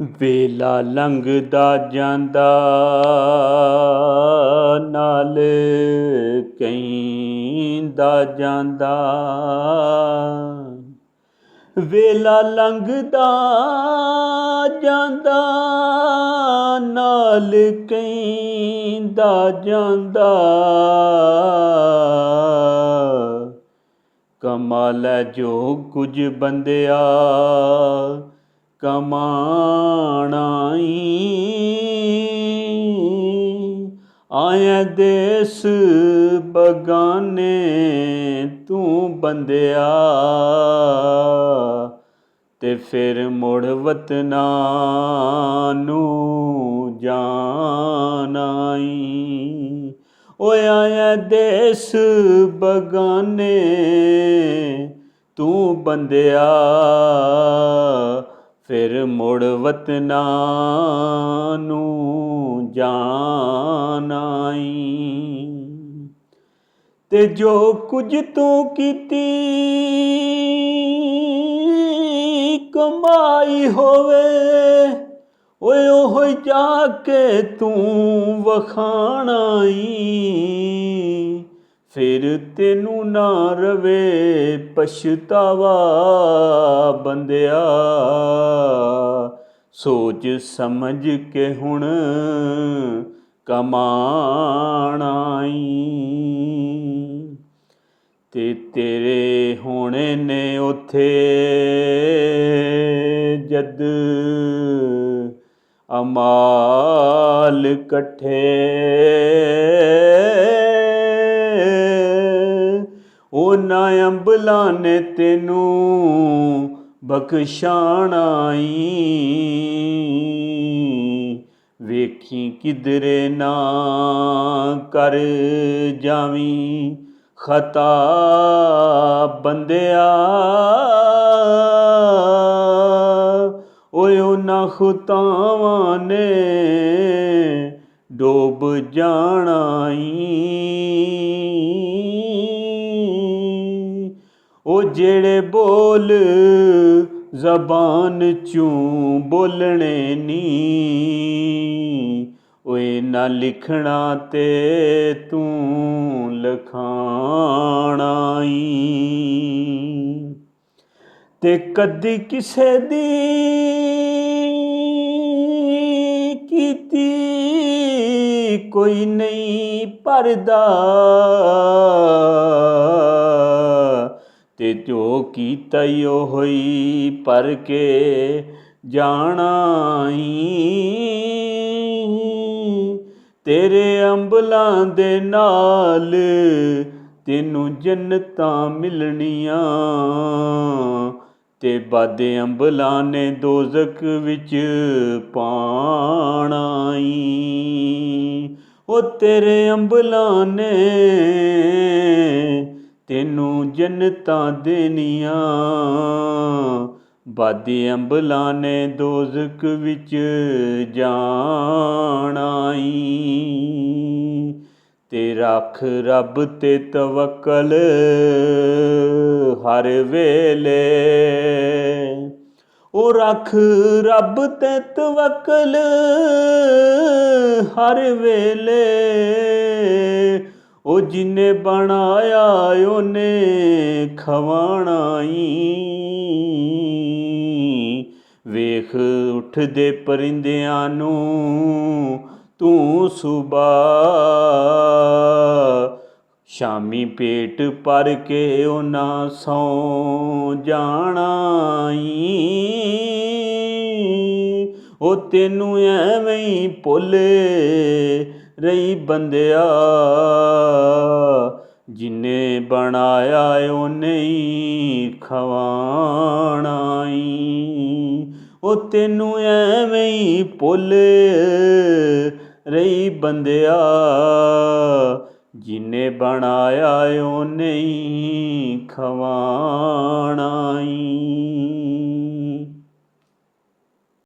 ਵੇਲਾ ਲੰਘਦਾ ਜਾਂਦਾ ਨਾਲ ਕਹਿੰਦਾ ਜਾਂਦਾ। ਵੇਲਾ ਲੰਘਦਾ ਜਾਂਦਾ ਨਾਲ ਕਹਿੰਦਾ ਜਾਂਦਾ। ਕਮਾਲ ਹੈ ਜੋ ਕੁਝ ਬੰਦਿਆ ਕਮਾਣਾ ਈ। ਆਇਆ ਦੇਸ ਬਗਾਨੇ ਤੂੰ ਬੰਦਿਆ ਤੇ ਫਿਰ ਮੁੜ ਵਤਨਾਂ ਨੂੰ ਜਾਣਾ ਈ। ਓਏ ਆਇਆ ਦੇਸ ਬਗਾਨੇ ਤੂੰ ਬੰਦਿਆ ਫਿਰ ਮੁੜ ਵਤਨਾਂ ਨੂੰ ਜਾਣਾ ਈ। ਤੇ ਜੋ ਕੁਝ ਤੂੰ ਕੀਤੀ ਕਮਾਈ ਹੋਵੇ ਓਏ ਉਹੋ ਜਾ ਕੇ ਤੂੰ ਵਖਾਣਾ ਈ। ਫਿਰ ਤੈਨੂੰ ਨਾ ਰਵੇ ਪਛਤਾਵਾ ਬੰਦਿਆ ਸੋਚ ਸਮਝ ਕੇ ਹੁਣ ਕਮਾਣਾ ਈ। ਤੇ ਤੇਰੇ ਹੋਣੇ ਨੇ ਉੱਥੇ ਜਦ ਅਮਾਲ ਇਕੱਠੇ ਉਹਨਾਂ ਅੰਬਲਾਂ ਨੇ ਤੈਨੂੰ ਬਖਸ਼ਾਣਾ ਈ। ਵੇਖੀ ਕਿਧਰੇ ਨਾ ਕਰ ਜਾਵੀਂ ਖਤਾ ਬੰਦਿਆ ਓਏ ਉਹਨਾਂ ਖੁਤਾਵਾਂ ਨੇ ਡੋਬ ਜਾਣਾ ਈ। ਉਹ ਜਿਹੜੇ ਬੋਲ ਜ਼ਬਾਨ ਚੋਂ ਬੋਲਣੇ ਨੀ ਓਏ ਨਾ ਲਿਖਣਾ ਤੇ ਤੂੰ ਲਿਖਾਣਾ ਈ। ਤੇ ਕਦੀ ਕਿਸੇ ਦੀ ਕੀਤੀ ਕੋਈ ਨਹੀਂ ਭਰਦਾ ਤੇ ਜੋ ਕੀਤਾ ਈ ਉਹੋ ਹੀ ਭਰ ਕੇ ਜਾਣਾ ਈ। ਤੇਰੇ ਅੰਬਲਾਂ ਦੇ ਨਾਲ ਤੈਨੂੰ ਜੰਨਤਾਂ ਮਿਲਣੀਆਂ ਤੇ ਬਾਦੇ ਅੰਬਲਾਂ ਨੇ ਦੋਜ਼ਖ ਵਿੱਚ ਪਾਣਾ ਈ। ਉਹ ਤੇਰੇ ਅੰਬਲਾਂ ਨੇ ਤੈਨੂੰ ਜੰਨਤਾਂ ਦੇਣੀਆਂ ਬਾਦੇ ਅੰਬਲਾਂ ਨੇ ਦੋਜ਼ਖ ਵਿੱਚ ਜਾਣਾ ਈ। ਤੇ ਰੱਖ ਰੱਬ ਤੇ ਤਵੱਕਲ ਹਰ ਵੇਲੇ ਉਹ ਰੱਖ ਰੱਬ ਤੇ ਤਵੱਕਲ ਹਰ ਵੇਲੇ ਉਹ ਜਿੰਨੇ ਬਣਾਇਆ ਉਹਨੇ ਖਵਾਣਾ ਈ। ਵੇਖ ਉੱਠਦੇ ਪਰਿੰਦਿਆਂ ਨੂੰ ਤੂੰ ਸੁਬਾ ਸ਼ਾਮੀ ਪੇਟ ਭਰ ਕੇ ਉਹਨਾਂ ਸੌਂ ਜਾਣਾ ਈ। ਉਹ ਤੈਨੂੰ ਐਵੇਂ ਹੀ ਭੁੱਲ ਰਹੀ ਬੰਦਿਆ ਜਿੰਨੇ ਬਣਾਇਆ ਉਹਨੇ ਹੀ ਖਵਾਣਾ ਈ। ਉਹ ਤੈਨੂੰ ਐਵੇਂ ਹੀ ਭੁੱਲ ਰਹੀ ਬੰਦਿਆ ਜਿੰਨੇ ਬਣਾਇਆ ਉਹਨੇ ਹੀ ਖਵਾਣਾ ਈ।